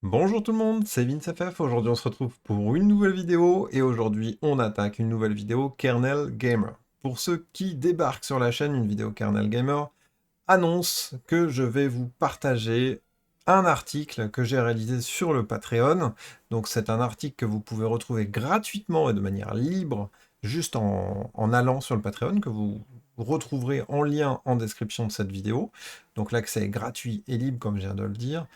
Bonjour tout le monde, c'est VinceFF. Aujourd'hui on se retrouve pour une nouvelle vidéo et aujourd'hui on attaque une nouvelle vidéo Kernel Gamer. Pour ceux qui débarquent sur la chaîne, une vidéo Kernel Gamer annonce que je vais vous partager un article que j'ai réalisé sur le Patreon. Donc c'est un article que vous pouvez retrouver gratuitement et de manière libre juste en allant sur le Patreon, que vous retrouverez en lien en description de cette vidéo. Donc l'accès est gratuit et libre comme je viens de le dire.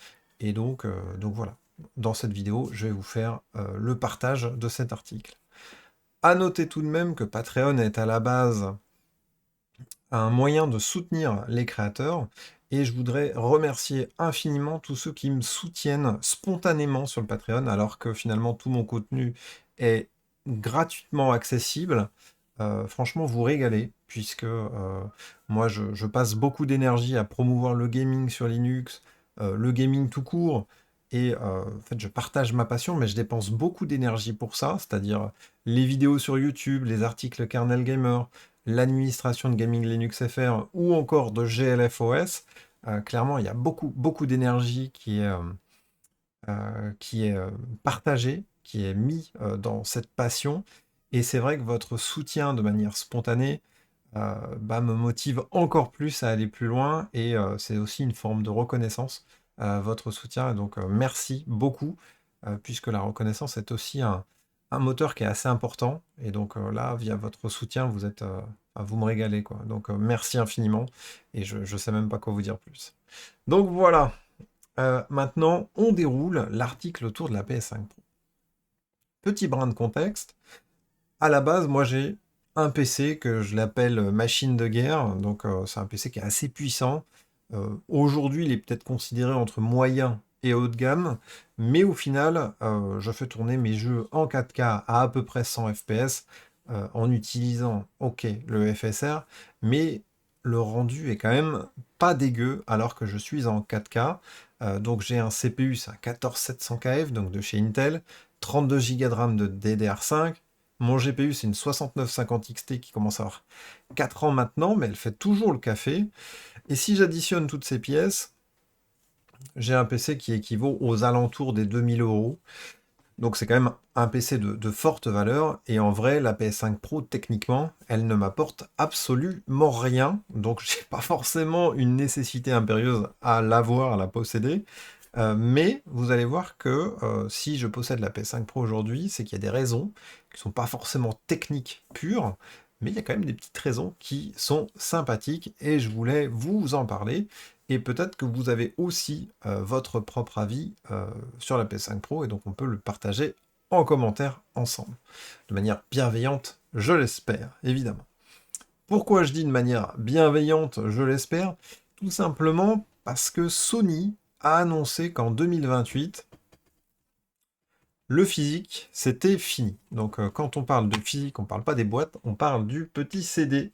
Et donc voilà, dans cette vidéo, je vais vous faire le partage de cet article. À noter tout de même que Patreon est à la base un moyen de soutenir les créateurs, et je voudrais remercier infiniment tous ceux qui me soutiennent spontanément sur le Patreon, alors que finalement tout mon contenu est gratuitement accessible. Franchement, vous régalez, puisque moi je passe beaucoup d'énergie à promouvoir le gaming sur Linux, le gaming tout court, et en fait je partage ma passion, mais je dépense beaucoup d'énergie pour ça, c'est-à-dire les vidéos sur YouTube, les articles Kernel Gamer, l'administration de Gaming Linux FR ou encore de GLFOS, clairement, il y a beaucoup d'énergie qui est partagée, qui est mis dans cette passion. Et c'est vrai que votre soutien de manière spontanée me motive encore plus à aller plus loin. Et c'est aussi une forme de reconnaissance, votre soutien. Et donc, merci beaucoup, puisque la reconnaissance est aussi un moteur qui est assez important. Et donc là, via votre soutien, vous me régalez, quoi. Donc merci infiniment. Et je ne sais même pas quoi vous dire plus. Donc voilà. Maintenant, on déroule l'article autour de la PS5 Pro. Petit brin de contexte. À la base, moi j'ai un PC que je l'appelle machine de guerre. Donc c'est un PC qui est assez puissant. Aujourd'hui, il est peut-être considéré entre moyen et haut de gamme. Mais au final, je fais tourner mes jeux en 4K à peu près 100 FPS en utilisant, ok, le FSR. Mais le rendu est quand même pas dégueu alors que je suis en 4K. Donc j'ai un CPU, c'est un 14700KF, donc de chez Intel, 32 Go de RAM de DDR5. Mon GPU, c'est une 6950 XT qui commence à avoir 4 ans maintenant, mais elle fait toujours le café. Et si j'additionne toutes ces pièces, j'ai un PC qui équivaut aux alentours des 2000 euros. Donc c'est quand même un PC de forte valeur. Et en vrai, la PS5 Pro, techniquement, elle ne m'apporte absolument rien. Donc j'ai pas forcément une nécessité impérieuse à l'avoir, à la posséder. Mais vous allez voir que si je possède la PS5 Pro aujourd'hui, c'est qu'il y a des raisons qui ne sont pas forcément techniques pures, mais il y a quand même des petites raisons qui sont sympathiques et je voulais vous en parler. Et peut-être que vous avez aussi votre propre avis sur la PS5 Pro et donc on peut le partager en commentaire ensemble. De manière bienveillante, je l'espère, évidemment. Pourquoi je dis de manière bienveillante, je l'espère? Tout simplement parce que Sony a annoncé qu'en 2028, le physique, c'était fini. Donc quand on parle de physique, on ne parle pas des boîtes, on parle du petit CD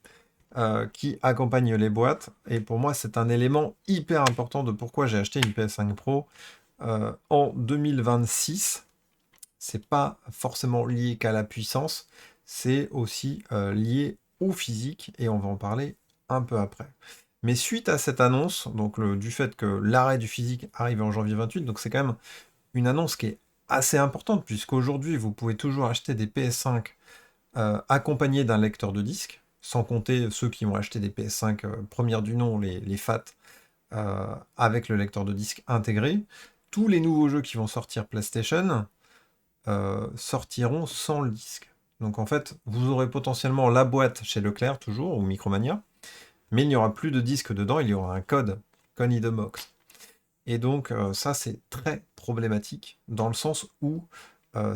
qui accompagne les boîtes. Et pour moi, c'est un élément hyper important de pourquoi j'ai acheté une PS5 Pro en 2026. C'est pas forcément lié qu'à la puissance, c'est aussi lié au physique, et on va en parler un peu après. Mais suite à cette annonce, donc du fait que l'arrêt du physique arrive en janvier 28, donc c'est quand même une annonce qui est assez importante, puisqu'aujourd'hui, vous pouvez toujours acheter des PS5 accompagnés d'un lecteur de disque, sans compter ceux qui ont acheté des PS5 premières du nom, les FAT, avec le lecteur de disque intégré. Tous les nouveaux jeux qui vont sortir PlayStation, sortiront sans le disque. Donc en fait, vous aurez potentiellement la boîte chez Leclerc, toujours, ou Micromania, mais il n'y aura plus de disque dedans, il y aura un code, Connie the Box. Et donc ça, c'est très problématique, dans le sens où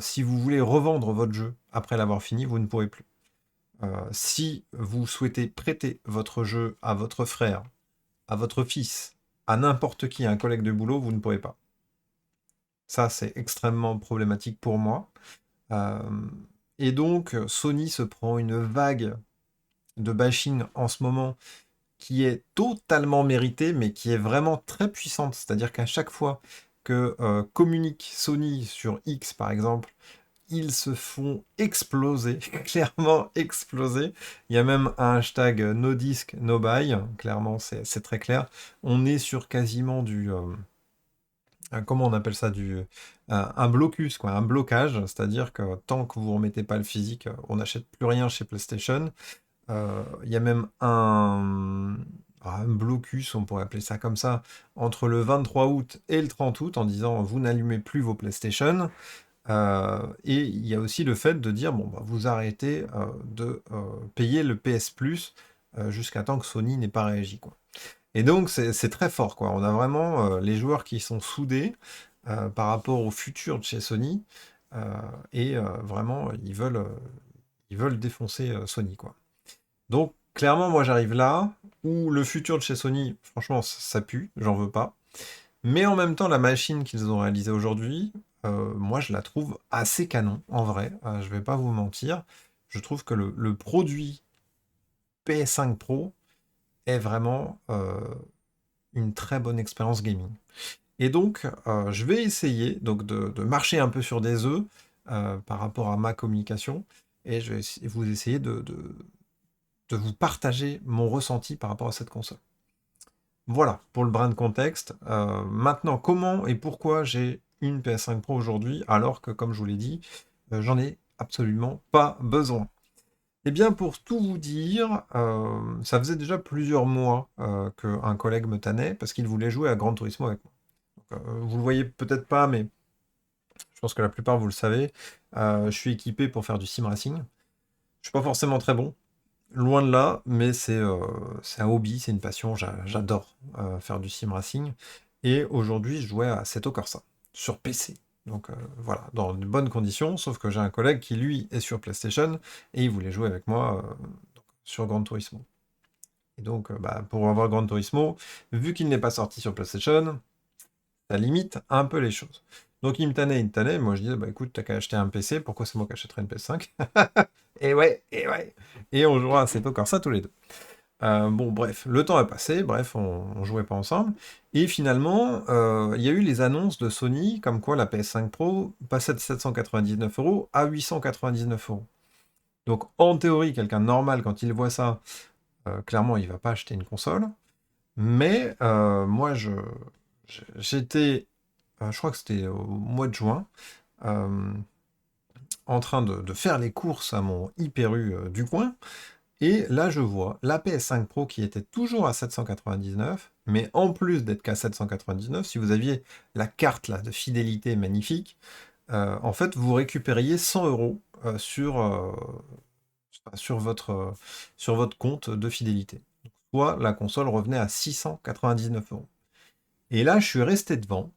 si vous voulez revendre votre jeu après l'avoir fini, vous ne pourrez plus. Si vous souhaitez prêter votre jeu à votre frère, à votre fils, à n'importe qui, à un collègue de boulot, vous ne pourrez pas. Ça, c'est extrêmement problématique pour moi. Euh, et donc, Sony se prend une vague de bashing en ce moment qui est totalement méritée, mais qui est vraiment très puissante. C'est-à-dire qu'à chaque fois que communique Sony sur X, par exemple, ils se font exploser, clairement exploser. Il y a même un hashtag no disc, no buy, clairement c'est très clair. On est sur quasiment comment on appelle ça, un blocus, quoi, un blocage, c'est-à-dire que tant que vous remettez pas le physique, on n'achète plus rien chez PlayStation. Il y a même un blocus, on pourrait appeler ça comme ça, entre le 23 août et le 30 août, en disant vous n'allumez plus vos PlayStation. Et il y a aussi le fait de dire bon, bah, vous arrêtez de payer le PS Plus jusqu'à temps que Sony n'ait pas réagi, quoi. Et donc c'est très fort, quoi. On a vraiment les joueurs qui sont soudés par rapport au futur de chez Sony. Et vraiment, ils veulent défoncer Sony, quoi. Donc, clairement, moi, j'arrive là, où le futur de chez Sony, franchement, ça pue, j'en veux pas. Mais en même temps, la machine qu'ils ont réalisée aujourd'hui, moi, je la trouve assez canon, en vrai. Je vais pas vous mentir. Je trouve que le produit PS5 Pro est vraiment une très bonne expérience gaming. Et donc, je vais essayer donc, de marcher un peu sur des œufs par rapport à ma communication, et je vais vous essayer de vous partager mon ressenti par rapport à cette console. Voilà, pour le brin de contexte. Maintenant, comment et pourquoi j'ai une PS5 Pro aujourd'hui, alors que, comme je vous l'ai dit, j'en ai absolument pas besoin. Eh bien, pour tout vous dire, ça faisait déjà plusieurs mois qu'un collègue me tannait parce qu'il voulait jouer à Gran Turismo avec moi. Donc, vous le voyez peut-être pas, mais je pense que la plupart vous le savez. Je suis équipé pour faire du sim racing. Je suis pas forcément très bon, loin de là, mais c'est un hobby, c'est une passion, j'adore faire du sim racing. Et aujourd'hui, je jouais à Assetto Corsa sur PC. Donc voilà, dans de bonnes conditions, sauf que j'ai un collègue qui lui est sur PlayStation et il voulait jouer avec moi sur Gran Turismo. Et donc bah, pour avoir Gran Turismo, vu qu'il n'est pas sorti sur PlayStation, ça limite un peu les choses. Donc il me tannait, moi je disais, bah écoute, t'as qu'à acheter un PC, pourquoi c'est moi qui achèterais une PS5? Et ouais, et ouais. Et on jouera à Assetto Corsa tous les deux. Bon, bref, le temps a passé, bref, on jouait pas ensemble. Et finalement, il y a eu les annonces de Sony, comme quoi la PS5 Pro passait de 799 euros à 899 euros. Donc, en théorie, quelqu'un de normal, quand il voit ça, clairement, il va pas acheter une console. Mais moi, j'étais, je crois que c'était au mois de juin, euh, en train de faire les courses à mon Hyper U du coin. Et là, je vois la PS5 Pro qui était toujours à 799, mais en plus d'être qu'à 799, si vous aviez la carte là, de fidélité magnifique, en fait, vous récupériez 100 euros sur votre compte de fidélité. Soit la console revenait à 699 euros. Et là, je suis resté devant,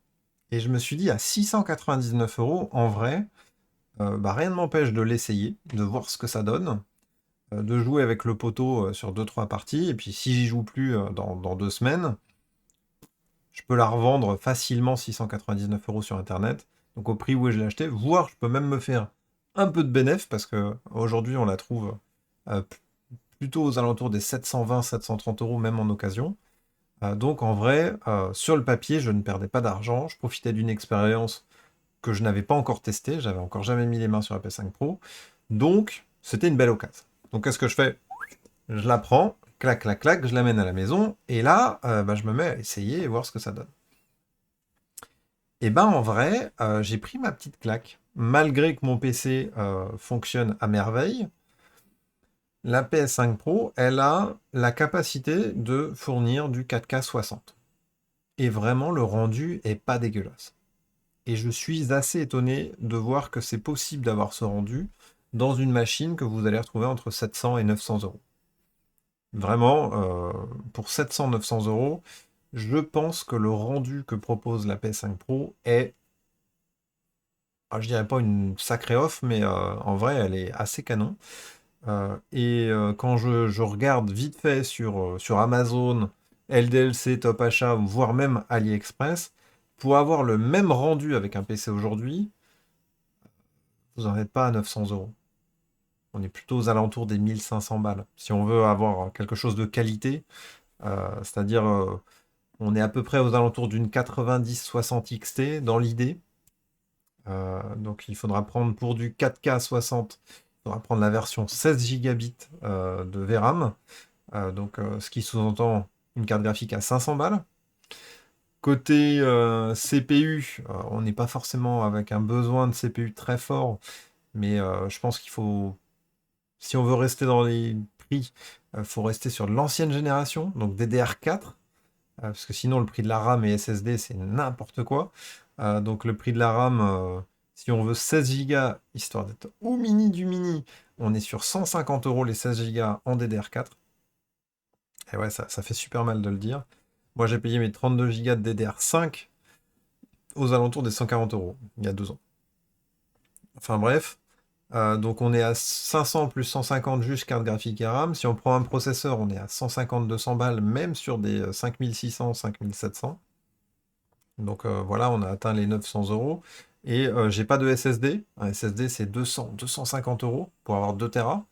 et je me suis dit, à 699 euros, en vrai, bah, rien ne m'empêche de l'essayer, de voir ce que ça donne, de jouer avec le poteau sur deux trois parties, et puis si j'y joue plus dans 2 semaines, je peux la revendre facilement 699 euros sur Internet, donc au prix où je l'ai acheté, voire je peux même me faire un peu de bénéf, parce que aujourd'hui on la trouve p- plutôt aux alentours des 720-730 euros, même en occasion. Donc en vrai, sur le papier, je ne perdais pas d'argent, je profitais d'une expérience que je n'avais pas encore testée, j'avais encore jamais mis les mains sur la PS5 Pro, donc c'était une belle occasion. Donc qu'est-ce que je fais? Je la prends, clac, clac, clac, je l'amène à la maison, et là, bah, je me mets à essayer et voir ce que ça donne. Et ben en vrai, j'ai pris ma petite claque. Malgré que mon PC fonctionne à merveille, la PS5 Pro, elle a la capacité de fournir du 4K 60. Et vraiment, le rendu est pas dégueulasse. Et je suis assez étonné de voir que c'est possible d'avoir ce rendu dans une machine que vous allez retrouver entre 700 et 900 euros. Vraiment, pour 700-900 euros, je pense que le rendu que propose la PS5 Pro est, je dirais pas une sacrée offre, mais en vrai, elle est assez canon. Et quand je regarde vite fait sur Amazon, LDLC, Top Achat, voire même AliExpress, pour avoir le même rendu avec un PC aujourd'hui, vous n'en êtes pas à 900 euros. On est plutôt aux alentours des 1500 balles. Si on veut avoir quelque chose de qualité, c'est-à-dire on est à peu près aux alentours d'une 90-60 XT dans l'idée. Donc il faudra prendre pour du 4K 60, il faudra prendre la version 16 gigabits de VRAM. Donc ce qui sous-entend une carte graphique à 500 balles. Côté CPU, on n'est pas forcément avec un besoin de CPU très fort, mais je pense qu'il faut, si on veut rester dans les prix, il faut rester sur l'ancienne génération, donc DDR4, parce que sinon le prix de la RAM et SSD c'est n'importe quoi. Donc le prix de la RAM, si on veut 16 Go, histoire d'être au mini du mini, on est sur 150 € les 16 Go en DDR4. Et ouais, ça fait super mal de le dire. Moi j'ai payé mes 32 Go de DDR5 aux alentours des 140 € il y a 2 ans. Enfin bref, donc on est à 500 plus 150 juste carte graphique et RAM. Si on prend un processeur, on est à 150-200 balles, même sur des 5600, 5700. Donc voilà, on a atteint les 900 €. Et j'ai pas de SSD. Un SSD, c'est 200, 250 € pour avoir 2 Tera.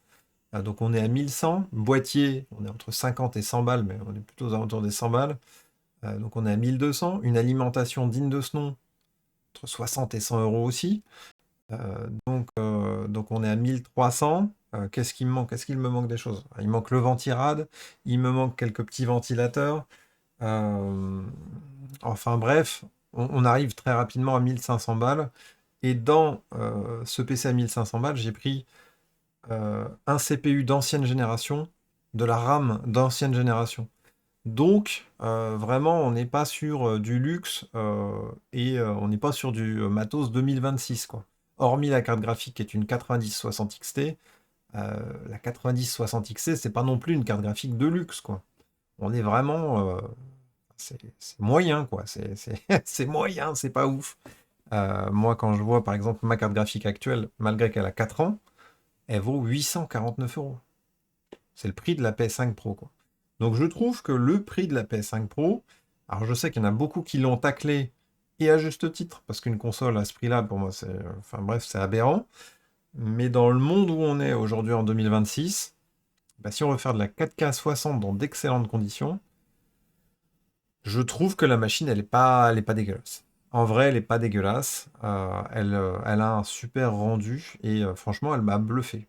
Donc on est à 1100. Boîtier, on est entre 50 et 100 balles, mais on est plutôt aux alentours des 100 balles. Donc on est à 1200. Une alimentation digne de ce nom, entre 60 et 100 € aussi. Donc on est à 1300. Qu'est-ce qu'il me manque? Est-ce qu'il me manque des choses? Il manque le ventirad, il me manque quelques petits ventilateurs. Euh, enfin bref, on arrive très rapidement à 1500 balles. Et dans ce PC à 1500 balles, j'ai pris un CPU d'ancienne génération, de la RAM d'ancienne génération. Donc, vraiment, on n'est pas sur du luxe et on n'est pas sur du matos 2026, quoi. Hormis la carte graphique qui est une 9060 XT, la 9060 XT, c'est pas non plus une carte graphique de luxe, quoi. On est vraiment. C'est moyen, quoi. C'est moyen, c'est pas ouf. Moi, quand je vois, par exemple, ma carte graphique actuelle, malgré qu'elle a 4 ans, elle vaut 849 €. C'est le prix de la PS5 Pro, quoi. Donc je trouve que le prix de la PS5 Pro, alors je sais qu'il y en a beaucoup qui l'ont taclé, et à juste titre, parce qu'une console à ce prix-là, pour moi, enfin bref, c'est aberrant. Mais dans le monde où on est aujourd'hui en 2026, bah, si on veut faire de la 4K 60 dans d'excellentes conditions, je trouve que la machine, elle est pas dégueulasse. En vrai, elle est pas dégueulasse. Elle a un super rendu, et franchement, elle m'a bluffé.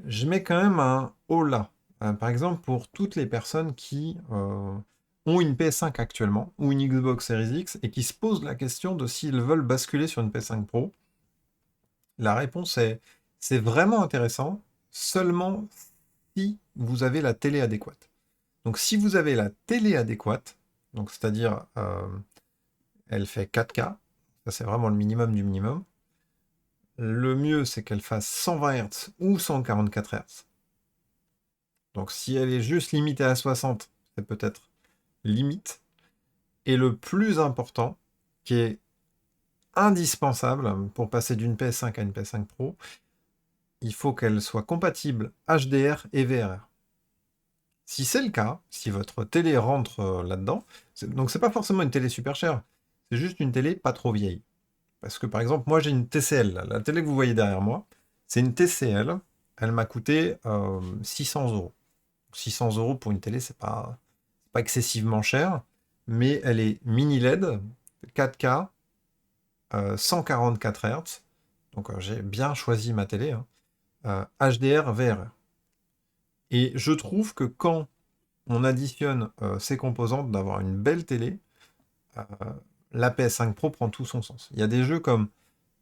Je mets quand même un haut là. Par exemple, pour toutes les personnes qui ont une PS5 actuellement, ou une Xbox Series X, et qui se posent la question de s'ils veulent basculer sur une PS5 Pro, la réponse est, c'est vraiment intéressant, seulement si vous avez la télé adéquate. Donc si vous avez la télé adéquate, donc c'est-à-dire elle fait 4K, ça c'est vraiment le minimum du minimum. Le mieux c'est qu'elle fasse 120 Hz ou 144 Hz. Donc si elle est juste limitée à 60, c'est peut-être limite. Et le plus important, qui est indispensable pour passer d'une PS5 à une PS5 Pro, il faut qu'elle soit compatible HDR et VRR. Si c'est le cas, si votre télé rentre là-dedans, donc c'est pas forcément une télé super chère, c'est juste une télé pas trop vieille. Parce que par exemple, moi j'ai une TCL, là, la télé que vous voyez derrière moi, c'est une TCL, elle m'a coûté 600 euros. 600 € pour une télé, c'est pas excessivement cher, mais elle est mini LED, 4K, 144 Hz, donc j'ai bien choisi ma télé, hein, HDR, VRR. Et je trouve que quand on additionne ces composantes d'avoir une belle télé, euh, la PS5 Pro prend tout son sens. Il y a des jeux comme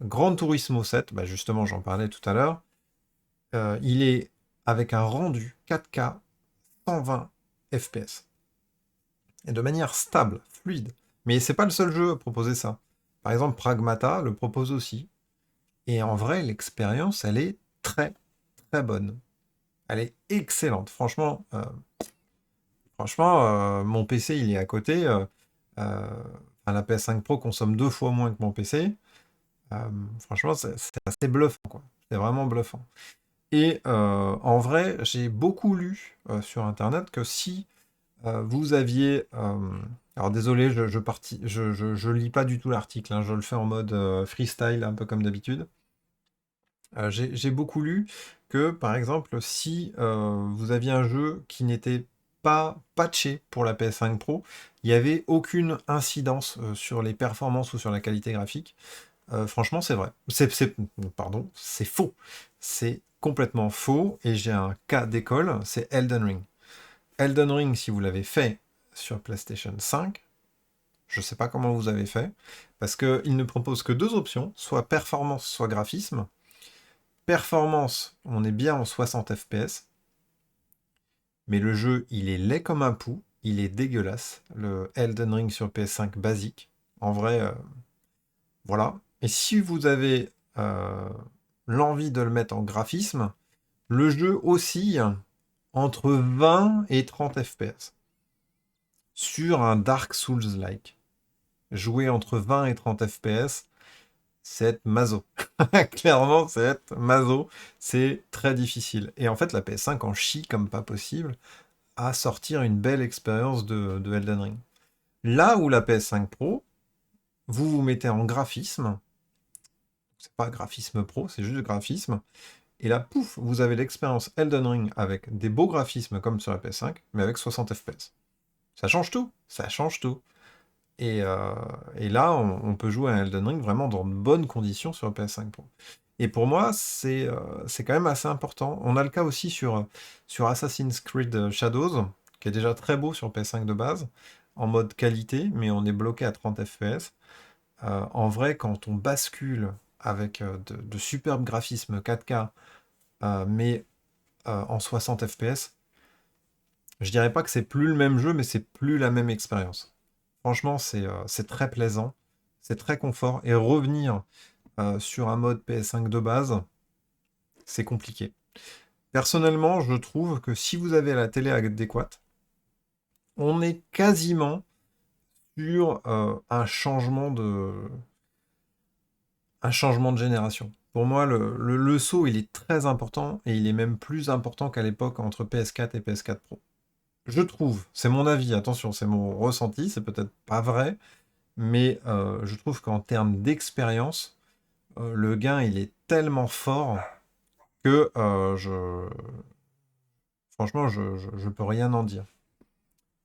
Gran Turismo 7, bah justement j'en parlais tout à l'heure, il est avec un rendu 4K 120 FPS. Et de manière stable, fluide. Mais c'est pas le seul jeu à proposer ça. Par exemple, Pragmata le propose aussi. Et en vrai, l'expérience, elle est très, très bonne. Elle est excellente. Franchement, mon PC, il est à côté. Enfin, la PS5 Pro consomme 2 fois moins que mon PC. Franchement, c'est assez bluffant, quoi. C'est vraiment bluffant. Et en vrai, j'ai beaucoup lu sur Internet que si vous aviez. Alors désolé, je lis pas du tout l'article, hein, je le fais en mode freestyle, un peu comme d'habitude. J'ai beaucoup lu que, par exemple, si vous aviez un jeu qui n'était pas patché pour la PS5 Pro, il n'y avait aucune incidence sur les performances ou sur la qualité graphique. Franchement, c'est vrai. Pardon, c'est faux. C'est complètement faux. Et j'ai un cas d'école, c'est Elden Ring. Elden Ring, si vous l'avez fait sur PlayStation 5, Je sais pas comment vous avez fait, parce qu'il ne propose que deux options, soit performance, soit graphisme. Performance, on est bien en 60 FPS, mais le jeu, il est laid comme un pou, il est dégueulasse, le Elden Ring sur PS5 basique. En vrai, voilà. Et si vous avez l'envie de le mettre en graphisme, le jeu oscille entre 20 et 30 FPS sur un Dark Souls-like. Jouer entre 20 et 30 FPS, c'est être maso. Clairement, c'est être maso. C'est très difficile. Et en fait, la PS5 en chie comme pas possible à sortir une belle expérience de Elden Ring. Là où la PS5 Pro, vous vous mettez en graphisme, c'est pas graphisme pro, c'est juste graphisme, et là, pouf, vous avez l'expérience Elden Ring avec des beaux graphismes comme sur la PS5, mais avec 60 FPS. Ça change tout, ça change tout. Et, euh, et là, on peut jouer à Elden Ring vraiment dans de bonnes conditions sur la PS5 Pro. Et pour moi, c'est quand même assez important. On a le cas aussi sur Assassin's Creed Shadows, qui est déjà très beau sur PS5 de base, en mode qualité, mais on est bloqué à 30 FPS. En vrai, quand on bascule avec de superbes graphismes 4K, mais en 60 FPS, je dirais pas que c'est plus le même jeu, mais c'est plus la même expérience. Franchement, c'est très plaisant, c'est très confort, et revenir sur un mode PS5 de base, c'est compliqué. Personnellement, je trouve que si vous avez la télé adéquate, on est quasiment sur un changement de génération. Pour moi, le saut, il est très important, et il est même plus important qu'à l'époque entre PS4 et PS4 Pro. Je trouve, c'est mon avis, attention, c'est mon ressenti, c'est peut-être pas vrai, mais je trouve qu'en termes d'expérience, le gain, il est tellement fort que franchement, je peux rien en dire.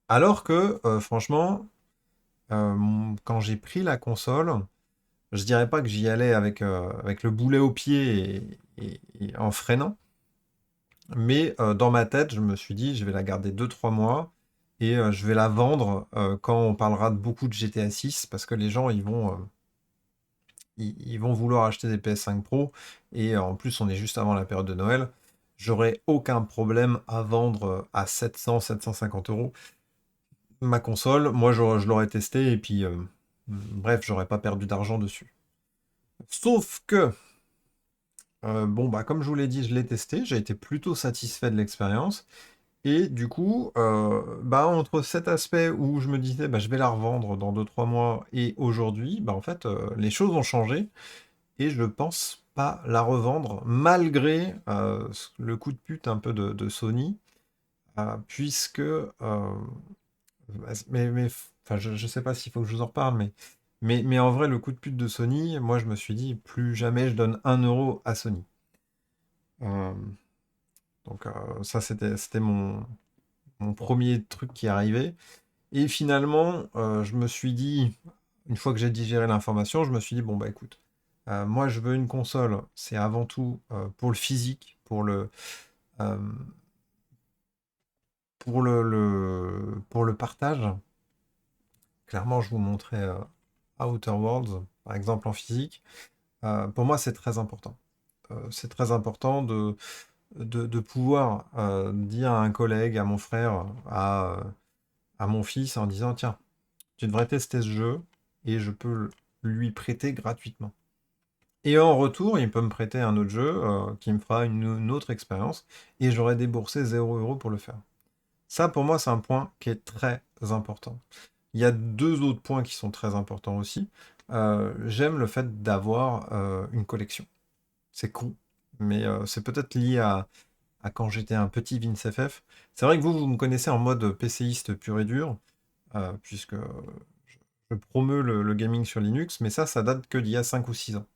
Alors que, franchement, quand j'ai pris la console, je dirais pas que j'y allais avec le boulet au pied et en freinant, mais dans ma tête, je me suis dit, je vais la garder 2 3 mois et je vais la vendre quand on parlera de beaucoup de GTA 6 parce que les gens, ils vont vouloir acheter des PS5 Pro et en plus, on est juste avant la période de Noël. J'aurais aucun problème à vendre à 700 750 € ma console. Moi, je l'aurais testé et puis, bref, j'aurais pas perdu d'argent dessus. Sauf que, bon, bah, comme je vous l'ai dit, je l'ai testé, j'ai été plutôt satisfait de l'expérience. Et du coup, bah, entre cet aspect où je me disais, bah, je vais la revendre dans 2 3 mois et aujourd'hui, bah, en fait, les choses ont changé et je pense pas la revendre malgré le coup de pute un peu de Sony, puisque, enfin, je sais pas s'il faut que je vous en reparle, mais en vrai, le coup de pute de Sony, moi, je me suis dit, plus jamais je donne 1 € à Sony. Euh, donc, ça, c'était mon premier truc qui est arrivé. Et finalement, je me suis dit, une fois que j'ai digéré l'information, je me suis dit, bon, bah écoute, moi, je veux une console, c'est avant tout pour le physique, euh, pour le partage. Clairement, je vous montrais Outer Worlds, par exemple, en physique. Pour moi, c'est très important. C'est très important de pouvoir dire à un collègue, à mon frère, à mon fils, en disant, tiens, tu devrais tester ce jeu et je peux lui prêter gratuitement. Et en retour, il peut me prêter un autre jeu qui me fera une autre expérience et j'aurai déboursé 0 € pour le faire. Ça, pour moi, c'est un point qui est très important. Il y a deux autres points qui sont très importants aussi. J'aime le fait d'avoir une collection. C'est con, mais c'est peut-être lié à quand j'étais un petit Vince FF. C'est vrai que vous me connaissez en mode PCiste pur et dur, puisque je promeus le gaming sur Linux, mais ça date que d'il y a 5 ou 6 ans.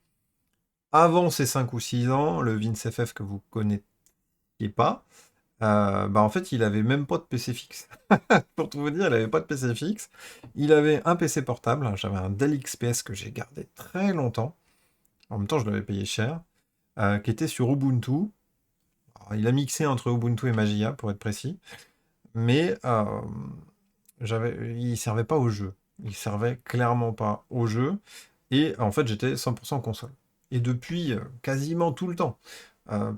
Avant ces 5 ou 6 ans, le Vince FF que vous connaissiez pas, bah en fait, il avait même pas de PC fixe. Pour tout vous dire, il avait pas de PC fixe. Il avait un PC portable. J'avais un Dell XPS que j'ai gardé très longtemps. En même temps, je l'avais payé cher. Qui était sur Ubuntu. Alors, il a mixé entre Ubuntu et Magia, pour être précis. Mais il servait pas au jeu. Il servait clairement pas au jeu. Et en fait, j'étais 100% console. Et depuis quasiment tout le temps.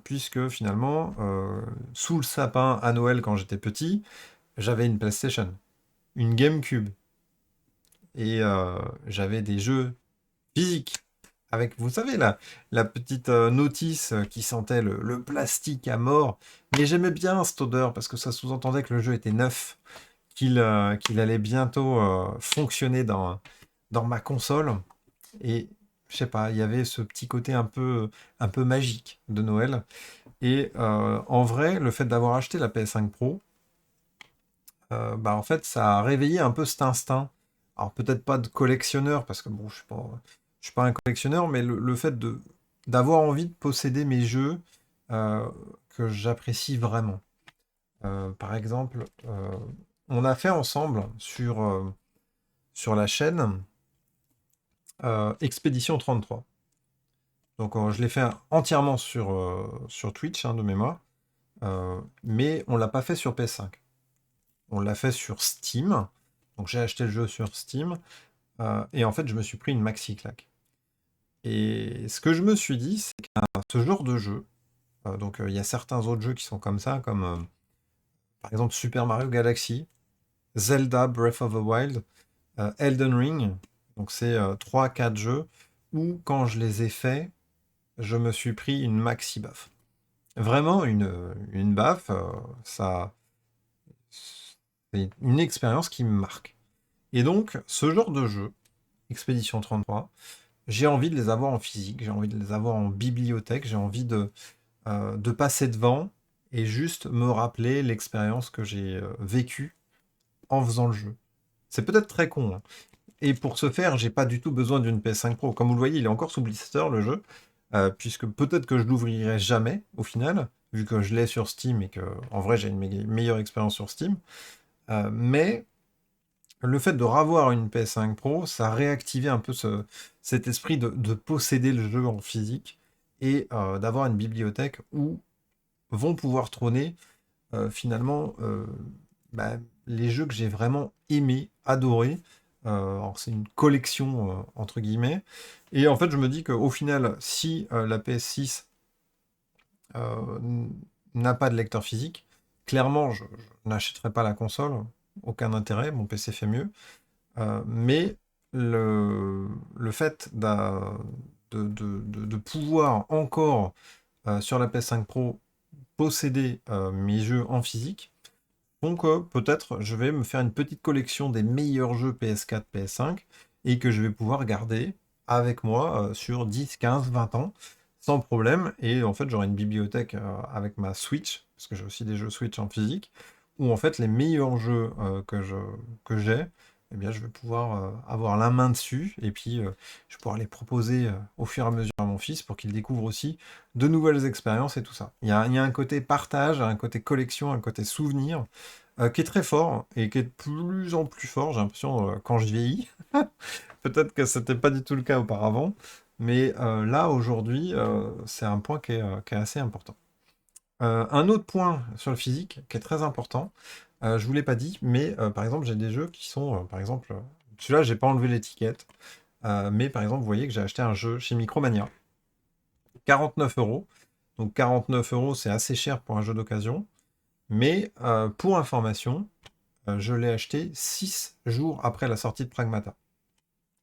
Puisque finalement, sous le sapin à Noël quand j'étais petit, j'avais une PlayStation, une GameCube. Et j'avais des jeux physiques. Avec, vous savez, la petite notice qui sentait le plastique à mort. Mais j'aimais bien cette odeur parce que ça sous-entendait que le jeu était neuf, qu'il allait bientôt fonctionner dans ma console. Et je sais pas, il y avait ce petit côté un peu magique de Noël. Et en vrai, le fait d'avoir acheté la PS5 Pro, bah en fait, ça a réveillé un peu cet instinct. Alors peut-être pas de collectionneur, parce que bon, je suis pas un collectionneur, mais le fait d'avoir envie de posséder mes jeux euh, que j'apprécie vraiment. Par exemple, on a fait ensemble sur la chaîne Expédition 33. Donc je l'ai fait entièrement sur Twitch, hein, de mémoire, mais on l'a pas fait sur PS5. On l'a fait sur Steam. Donc j'ai acheté le jeu sur Steam. Et en fait, je me suis pris une maxi claque. Et ce que je me suis dit, c'est qu'à ce genre de jeu, donc il y a certains autres jeux qui sont comme ça, comme par exemple Super Mario Galaxy, Zelda Breath of the Wild, Elden Ring. Donc c'est 3-4 jeux où quand je les ai faits, je me suis pris une maxi baffe. Vraiment une baffe, ça, c'est une expérience qui me marque. Et donc, ce genre de jeu, Expédition 33, j'ai envie de les avoir en physique, j'ai envie de les avoir en bibliothèque, j'ai envie de passer devant et juste me rappeler l'expérience que j'ai vécue en faisant le jeu. C'est peut-être très con, hein. Et pour ce faire, j'ai pas du tout besoin d'une PS5 Pro. Comme vous le voyez, il est encore sous blister le jeu, puisque peut-être que je l'ouvrirai jamais au final, vu que je l'ai sur Steam et que en vrai j'ai une meilleure expérience sur Steam. Mais le fait de revoir une PS5 Pro, ça a réactivé un peu cet esprit de posséder le jeu en physique et d'avoir une bibliothèque où vont pouvoir trôner finalement bah, les jeux que j'ai vraiment aimé, adoré. Alors c'est une collection entre guillemets. Et en fait, je me dis qu'au final, si la PS6 n'a pas de lecteur physique, clairement, je n'achèterai pas la console. Aucun intérêt, mon PC fait mieux. Mais le fait de pouvoir encore sur la PS5 Pro posséder mes jeux en physique font que peut-être je vais me faire une petite collection des meilleurs jeux PS4, PS5 et que je vais pouvoir garder avec moi sur 10, 15, 20 ans sans problème. Et en fait, j'aurai une bibliothèque avec ma Switch, parce que j'ai aussi des jeux Switch en physique, où en fait les meilleurs jeux que j'ai, eh bien, je vais pouvoir avoir la main dessus et puis je vais pouvoir les proposer au fur et à mesure à mon fils pour qu'il découvre aussi de nouvelles expériences et tout ça. Il y a un côté partage, un côté collection, un côté souvenir qui est très fort et qui est de plus en plus fort, j'ai l'impression, quand je vieillis. Peut-être que c'était pas du tout le cas auparavant, mais là, aujourd'hui, c'est un point qui est assez important. Un autre point sur le physique qui est très important, je vous l'ai pas dit, mais par exemple, j'ai des jeux qui sont, par exemple, celui-là, j'ai pas enlevé l'étiquette, mais par exemple, vous voyez que j'ai acheté un jeu chez Micromania, 49 euros. Donc 49 euros, c'est assez cher pour un jeu d'occasion, mais pour information, je l'ai acheté 6 jours après la sortie de Pragmata.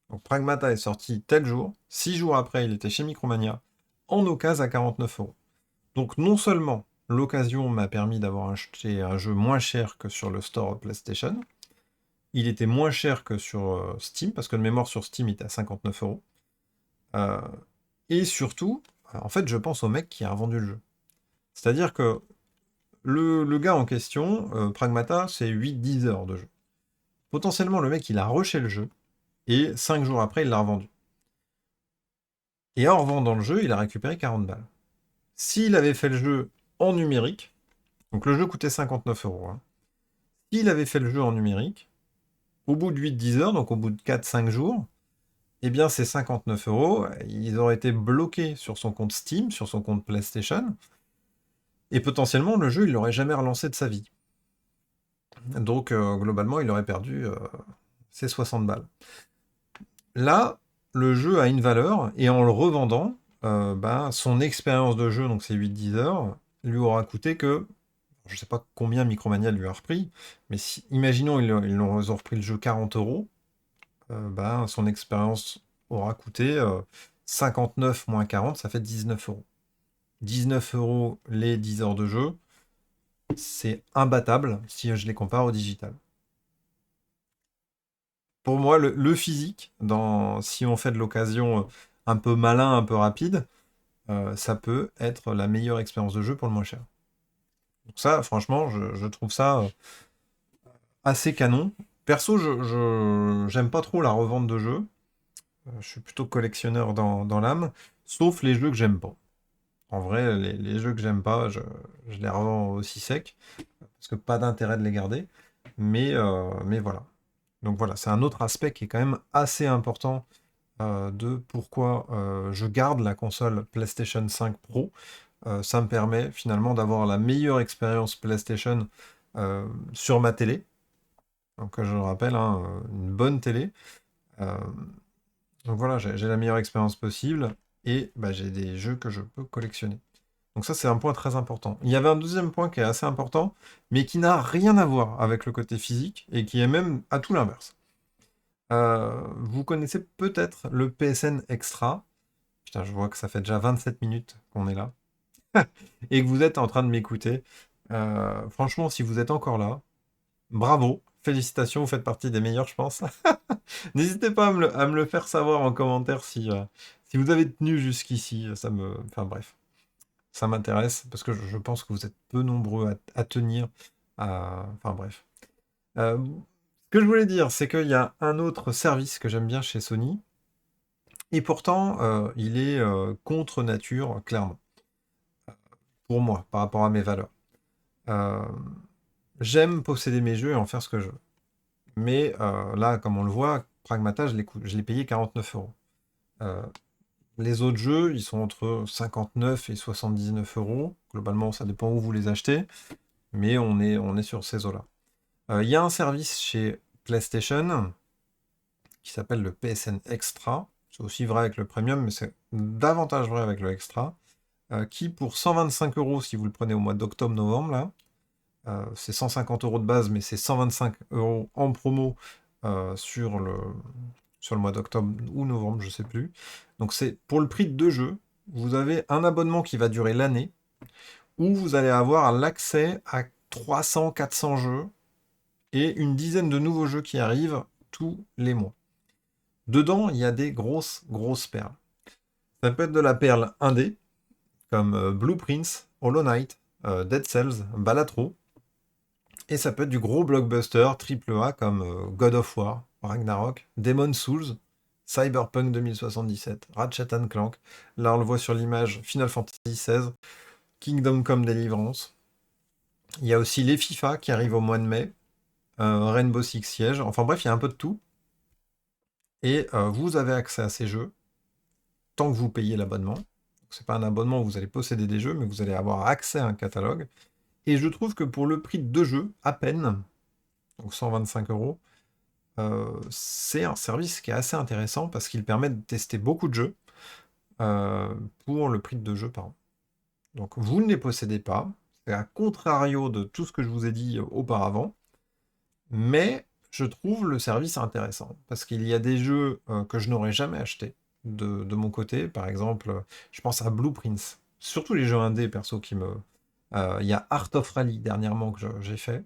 Donc Pragmata est sorti tel jour, 6 jours après, il était chez Micromania, en occasion à 49 euros. Donc non seulement l'occasion m'a permis d'avoir acheté un jeu moins cher que sur le store PlayStation, il était moins cher que sur Steam, parce que le mémoire sur Steam était à 59 euros. Euh, et surtout, en fait, je pense au mec qui a revendu le jeu. C'est-à-dire que le gars en question, Pragmata, c'est 8-10 heures de jeu. Potentiellement, le mec, il a rushé le jeu, et 5 jours après, il l'a revendu. Et en revendant le jeu, il a récupéré 40 balles. S'il avait fait le jeu en numérique, donc le jeu coûtait 59 euros, hein. S'il avait fait le jeu en numérique, au bout de 8-10 heures, donc au bout de 4-5 jours, eh bien ces 59 euros, ils auraient été bloqués sur son compte Steam, sur son compte PlayStation, et potentiellement le jeu, il l'aurait jamais relancé de sa vie. Donc globalement, il aurait perdu c'est 60 balles. Là, le jeu a une valeur, et en le revendant, son expérience de jeu, donc c'est 8-10 heures, lui aura coûté que, je sais pas combien Micromania lui a repris, mais imaginons ils ont repris le jeu 40 euros, son expérience aura coûté 59 moins 40, ça fait 19 euros. 19 euros les 10 heures de jeu, c'est imbattable si je les compare au digital. Pour moi, le physique, si on fait de l'occasion un peu malin, un peu rapide, ça peut être la meilleure expérience de jeu pour le moins cher. Donc ça, franchement, je trouve ça assez canon. Perso, j'aime pas trop la revente de jeux. Je suis plutôt collectionneur dans l'âme, sauf les jeux que j'aime pas. En vrai, les jeux que j'aime pas, je les revends aussi secs, parce que pas d'intérêt de les garder. Mais voilà. Donc voilà, c'est un autre aspect qui est quand même assez important de pourquoi je garde la console PlayStation 5 Pro. Ça me permet finalement d'avoir la meilleure expérience PlayStation sur ma télé. Donc je le rappelle, hein, une bonne télé. Euh, donc voilà, j'ai la meilleure expérience possible et j'ai des jeux que je peux collectionner. Donc ça, c'est un point très important. Il y avait un deuxième point qui est assez important, mais qui n'a rien à voir avec le côté physique et qui est même à tout l'inverse. Vous connaissez peut-être le PSN Extra. Putain, je vois que ça fait déjà 27 minutes qu'on est là et que vous êtes en train de m'écouter. Franchement, si vous êtes encore là, bravo, félicitations, vous faites partie des meilleurs, je pense. N'hésitez pas à me le faire savoir en commentaire si vous avez tenu jusqu'ici. Enfin bref, ça m'intéresse parce que je pense que vous êtes peu nombreux à tenir. Enfin bref. Ce que je voulais dire, c'est qu'il y a un autre service que j'aime bien chez Sony, et pourtant, il est contre nature, clairement, pour moi, par rapport à mes valeurs. Euh, J'aime posséder mes jeux et en faire ce que je veux. Mais là, comme on le voit, Pragmata, je l'ai payé 49 euros. Euh, les autres jeux, ils sont entre 59 et 79 euros. Globalement, ça dépend où vous les achetez, mais on est sur ces eaux-là. Il y a un service chez PlayStation qui s'appelle le PSN Extra. C'est aussi vrai avec le Premium, mais c'est davantage vrai avec le Extra. Qui, pour 125 euros, si vous le prenez au mois d'octobre-novembre, là, c'est 150 euros de base, mais c'est 125 euros en promo sur le mois d'octobre ou novembre, je sais plus. Donc c'est pour le prix de 2 jeux, vous avez un abonnement qui va durer l'année, où vous allez avoir l'accès à 300-400 jeux et une dizaine de nouveaux jeux qui arrivent tous les mois. Dedans, il y a des grosses, grosses perles. Ça peut être de la perle indé, comme Blueprints, Hollow Knight, Dead Cells, Balatro. Et ça peut être du gros blockbuster triple A comme God of War, Ragnarok, Demon's Souls, Cyberpunk 2077, Ratchet Clank. Là, on le voit sur l'image, Final Fantasy XVI, Kingdom Come Deliverance. Il y a aussi les FIFA qui arrivent au mois de mai, Rainbow Six Siege. Enfin bref, il y a un peu de tout. Et vous avez accès à ces jeux tant que vous payez l'abonnement. C'est pas un abonnement où vous allez posséder des jeux, mais vous allez avoir accès à un catalogue. Et je trouve que pour le prix de 2 jeux, à peine, donc 125 euros, c'est un service qui est assez intéressant parce qu'il permet de tester beaucoup de jeux euh, pour le prix de 2 jeux par an. Donc vous ne les possédez pas, c'est à contrario de tout ce que je vous ai dit auparavant, mais je trouve le service intéressant parce qu'il y a des jeux que je n'aurais jamais achetés de mon côté. Par exemple, je pense à Blueprints, surtout les jeux indés perso qui me. Il y a Art of Rally dernièrement que j'ai fait.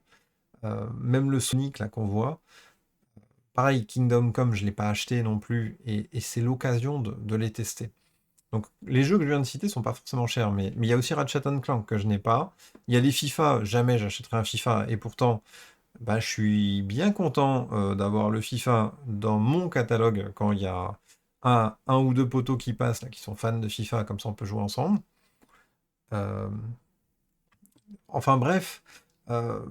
Même le Sonic là qu'on voit. Pareil, Kingdom Come, je ne l'ai pas acheté non plus, et c'est l'occasion de les tester. Donc les jeux que je viens de citer sont pas forcément chers, mais il y a aussi Ratchet Clank que je n'ai pas. Il y a les FIFA, jamais j'achèterai un FIFA, et pourtant, je suis bien content d'avoir le FIFA dans mon catalogue quand il y a un ou deux potos qui passent, là, qui sont fans de FIFA, comme ça on peut jouer ensemble. Euh, enfin bref, euh,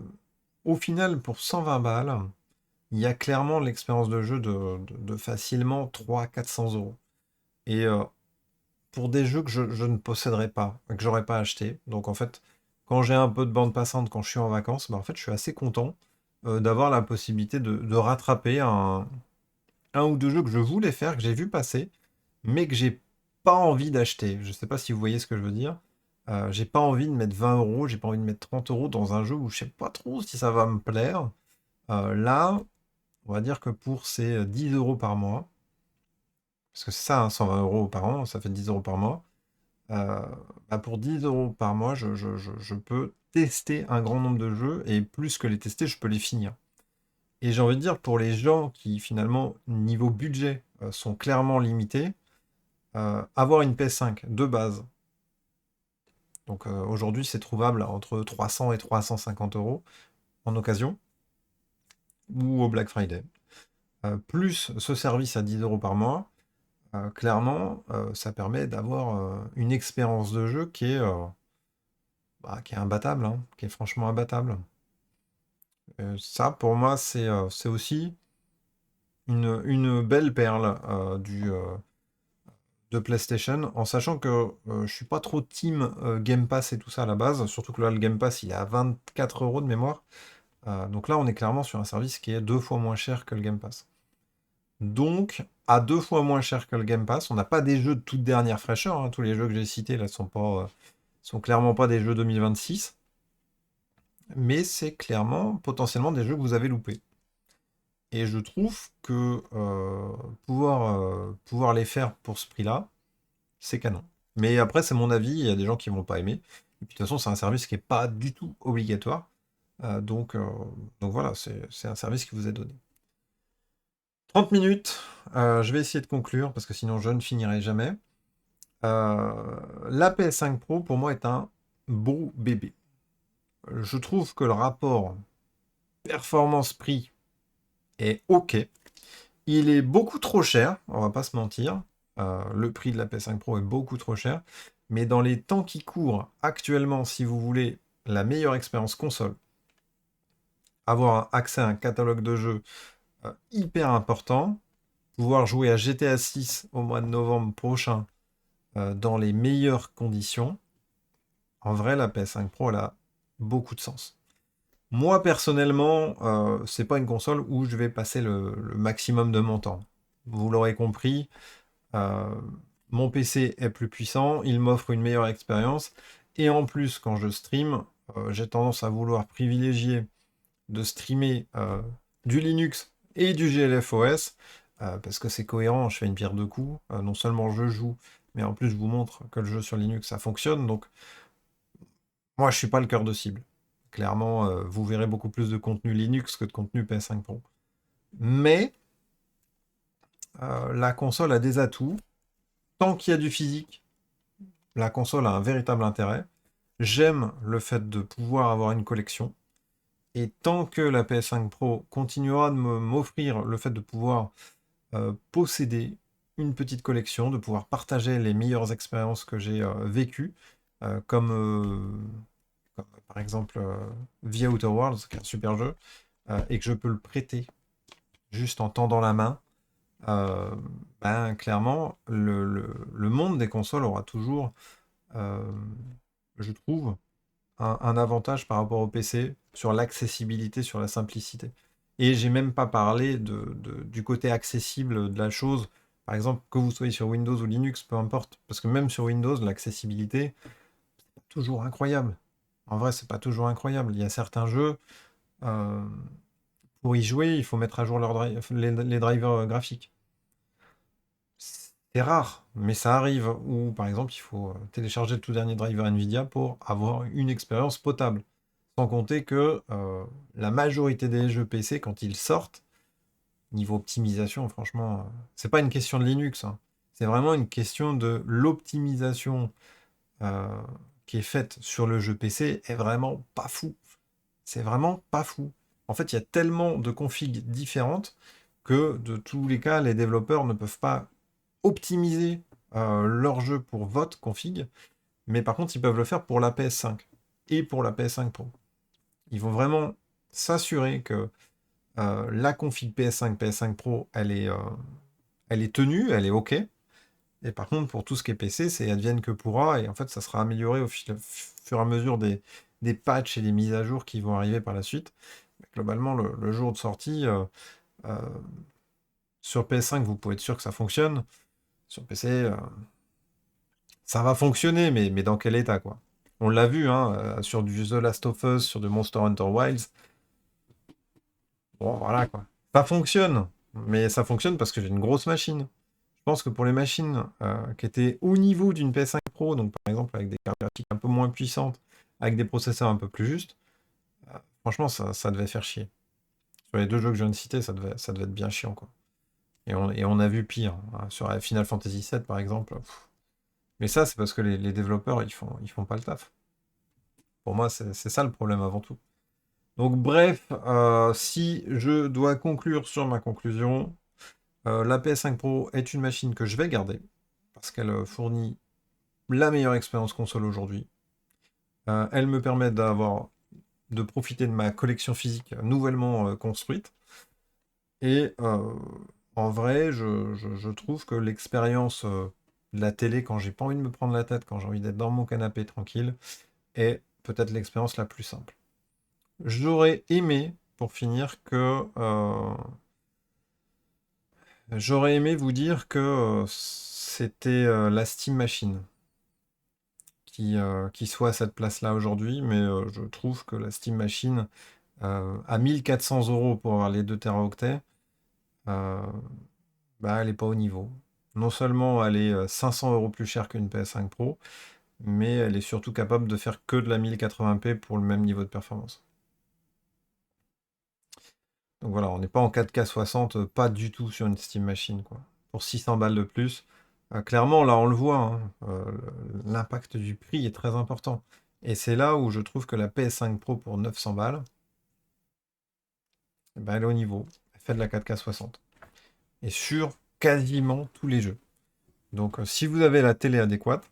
au final, pour 120 balles, il y a clairement l'expérience de jeu de facilement 300-400 euros. Et pour des jeux que je ne posséderai pas, que j'aurais pas acheté. Donc en fait, quand j'ai un peu de bande passante, quand je suis en vacances, en fait, je suis assez content d'avoir la possibilité de rattraper un ou deux jeux que je voulais faire, que j'ai vu passer, mais que j'ai pas envie d'acheter. Je sais pas si vous voyez ce que je veux dire. J'ai pas envie de mettre 20 euros, j'ai pas envie de mettre 30 euros dans un jeu où je sais pas trop si ça va me plaire. Là, on va dire que pour ces 10 euros par mois, parce que c'est ça, hein, 120 euros par an, ça fait 10 euros par mois. euh, Bah pour 10 euros par mois, je peux tester un grand nombre de jeux et plus que les tester, je peux les finir. Et j'ai envie de dire, pour les gens qui finalement, niveau budget, sont clairement limités, avoir une PS5 de base, donc aujourd'hui c'est trouvable entre 300 et 350 euros en occasion ou au Black Friday, plus ce service à 10 euros par mois, clairement, ça permet d'avoir une expérience de jeu qui est imbattable, hein, qui est franchement imbattable. Ça, pour moi, c'est aussi une belle perle de PlayStation, en sachant que je suis pas trop team Game Pass et tout ça à la base, surtout que là, le Game Pass, il est à 24 euros de mémoire. Donc là, on est clairement sur un service qui est 2 fois moins cher que le Game Pass. Donc, à 2 fois moins cher que le Game Pass, on n'a pas des jeux de toute dernière fraîcheur, hein. Tous les jeux que j'ai cités là sont clairement pas des jeux 2026, mais c'est clairement potentiellement des jeux que vous avez loupés. Et je trouve que pouvoir les faire pour ce prix-là, c'est canon. Mais après, c'est mon avis, il y a des gens qui vont pas aimer. Et puis de toute façon, c'est un service qui n'est pas du tout obligatoire. Donc voilà, c'est un service qui vous est donné. 30 minutes, je vais essayer de conclure parce que sinon je ne finirai jamais. La PS5 Pro pour moi est un beau bébé. Je trouve que le rapport performance-prix est OK. Il est beaucoup trop cher, on va pas se mentir. Le prix de la PS5 Pro est beaucoup trop cher. Mais dans les temps qui courent actuellement, si vous voulez la meilleure expérience console, avoir accès à un catalogue de jeux hyper important, pouvoir jouer à GTA 6 au mois de novembre prochain dans les meilleures conditions, en vrai, la PS5 Pro, elle a beaucoup de sens. Moi, personnellement, c'est pas une console où je vais passer le maximum de mon temps. Vous l'aurez compris, euh, mon PC est plus puissant, il m'offre une meilleure expérience, et en plus, quand je stream, j'ai tendance à vouloir privilégier de streamer du Linux et du GLFOS, parce que c'est cohérent, je fais une pierre deux coups. Non seulement je joue, mais en plus je vous montre que le jeu sur Linux, ça fonctionne, donc moi je suis pas le cœur de cible. Clairement, vous verrez beaucoup plus de contenu Linux que de contenu PS5 Pro. Mais la console a des atouts. Tant qu'il y a du physique, la console a un véritable intérêt. J'aime le fait de pouvoir avoir une collection. Et tant que la PS5 Pro continuera de m'offrir le fait de pouvoir posséder une petite collection, de pouvoir partager les meilleures expériences que j'ai vécues, comme par exemple The Outer Worlds, qui est un super jeu, et que je peux le prêter juste en tendant la main, euh, ben, clairement, le monde des consoles aura toujours, euh, je trouve, un avantage par rapport au PC sur l'accessibilité, sur la simplicité. Et j'ai même pas parlé du côté accessible de la chose. Par exemple, que vous soyez sur Windows ou Linux, peu importe. Parce que même sur Windows, l'accessibilité, c'est pas toujours incroyable. En vrai, c'est pas toujours incroyable. Il y a certains jeux, euh, pour y jouer, il faut mettre à jour les drivers graphiques. C'est rare, mais ça arrive. Ou par exemple, il faut télécharger le tout dernier driver Nvidia pour avoir une expérience potable. Sans compter que la majorité des jeux PC, quand ils sortent, niveau optimisation, franchement, c'est pas une question de Linux, hein. C'est vraiment une question de l'optimisation euh, qui est faite sur le jeu PC est vraiment pas fou. C'est vraiment pas fou. En fait, il y a tellement de configs différentes que de tous les cas, les développeurs ne peuvent pas optimiser leur jeu pour votre config, mais par contre, ils peuvent le faire pour la PS5 et pour la PS5 Pro. Ils vont vraiment s'assurer que la config PS5, PS5 Pro, elle est tenue, elle est OK. Et par contre, pour tout ce qui est PC, c'est advienne que pourra. Et en fait, ça sera amélioré au fur et à mesure des patchs et des mises à jour qui vont arriver par la suite. Globalement, le jour de sortie, euh, sur PS5, vous pouvez être sûr que ça fonctionne. Sur PC, ça va fonctionner, mais dans quel état, quoi? On l'a vu, hein, sur du The Last of Us, sur du Monster Hunter Wilds. Bon, voilà, quoi. Ça fonctionne, mais ça fonctionne parce que j'ai une grosse machine. Je pense que pour les machines qui étaient au niveau d'une PS5 Pro, donc par exemple avec des cartes graphiques un peu moins puissantes, avec des processeurs un peu plus justes, franchement, ça devait faire chier. Sur les deux jeux que je viens de citer, ça devait être bien chiant, quoi. Et on a vu pire, hein. Sur Final Fantasy VII, par exemple. Mais ça, c'est parce que les développeurs, ils font pas le taf. Pour moi, c'est ça le problème avant tout. Donc bref, si je dois conclure sur ma conclusion, la PS5 Pro est une machine que je vais garder, parce qu'elle fournit la meilleure expérience console aujourd'hui. Elle me permet de profiter de ma collection physique nouvellement construite. Et en vrai, je trouve que l'expérience de la télé, quand j'ai pas envie de me prendre la tête, quand j'ai envie d'être dans mon canapé tranquille, est peut-être l'expérience la plus simple. J'aurais aimé, pour finir, j'aurais aimé vous dire que c'était la Steam Machine qui soit à cette place-là aujourd'hui, mais je trouve que la Steam Machine, à 1 400 € pour avoir les 2 Teraoctets, euh, bah, elle n'est pas au niveau. Non seulement elle est 500 € plus chère qu'une PS5 Pro, mais elle est surtout capable de faire que de la 1080p pour le même niveau de performance. Donc voilà, on n'est pas en 4K 60, pas du tout sur une Steam Machine, quoi. Pour 600 balles de plus. Clairement, là, on le voit, hein, l'impact du prix est très important. Et c'est là où je trouve que la PS5 Pro pour 900 balles, eh ben, elle est au niveau. Elle fait de la 4K 60. Et sur quasiment tous les jeux. Donc, si vous avez la télé adéquate,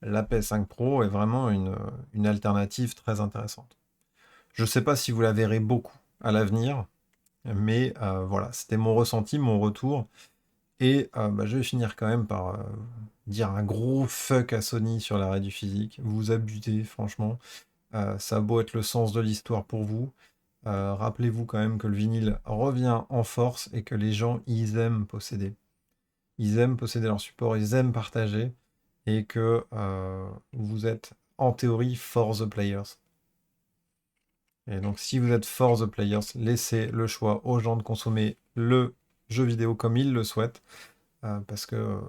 la PS5 Pro est vraiment une alternative très intéressante. Je ne sais pas si vous la verrez beaucoup à l'avenir, mais voilà, c'était mon ressenti, mon retour. Et bah, je vais finir quand même par dire un gros fuck à Sony sur l'arrêt du physique. Vous abusez, franchement. Ça a beau être le sens de l'histoire pour vous. Rappelez-vous quand même que le vinyle revient en force et que les gens, ils aiment posséder. Ils aiment posséder leur support, ils aiment partager. Et que vous êtes, en théorie, for the players. Et donc, si vous êtes for the players, laissez le choix aux gens de consommer le jeu vidéo comme ils le souhaitent. Parce que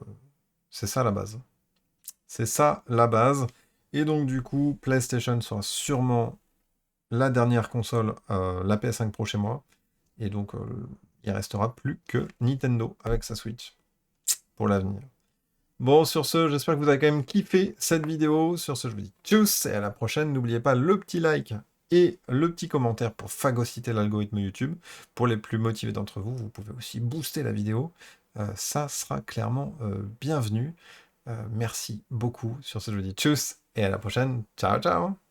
c'est ça la base. C'est ça la base. Et donc du coup, PlayStation sera sûrement la dernière console, la PS5 Pro chez moi. Et donc il restera plus que Nintendo avec sa Switch pour l'avenir. Bon, sur ce, j'espère que vous avez quand même kiffé cette vidéo. Sur ce, je vous dis tchuss et à la prochaine. N'oubliez pas le petit like et le petit commentaire pour phagocyter l'algorithme YouTube. Pour les plus motivés d'entre vous, vous pouvez aussi booster la vidéo. Ça sera clairement bienvenu. Merci beaucoup. Sur ce, je vous dis tchuss et à la prochaine. Ciao, ciao!